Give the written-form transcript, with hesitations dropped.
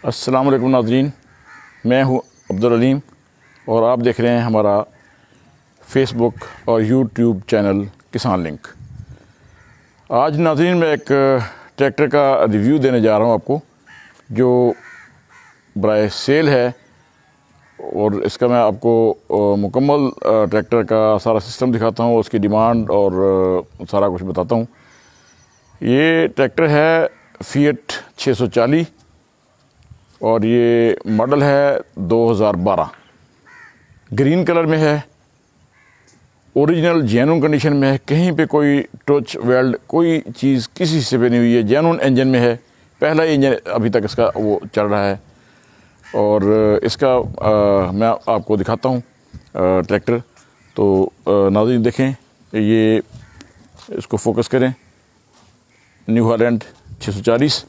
अस्सलाम वालेकुम नाज़रीन, मैं हूं अब्दुल अलीम और आप देख रहे हैं हमारा फेसबुक और यूट्यूब चैनल किसान लिंक। आज नाज़रीन मैं एक ट्रैक्टर का रिव्यू देने जा रहा हूं आपको, जो बराए सेल है और इसका मैं आपको मुकम्मल ट्रैक्टर का सारा सिस्टम दिखाता हूं, उसकी डिमांड और सारा कुछ बताता हूं। ये ट्रैक्टर है फिएट 640 और ये मॉडल है 2012। ग्रीन कलर में है, ओरिजिनल जेन्युइन कंडीशन में है, कहीं पे कोई टच वेल्ड कोई चीज़ किसी हिस्से पे नहीं हुई है, जेन्युइन इंजन में है। पहला इंजन अभी तक इसका वो चल रहा है और इसका मैं आपको दिखाता हूँ ट्रैक्टर। तो नाज़रीन देखें, ये इसको फोकस करें, न्यू हॉलैंड 640।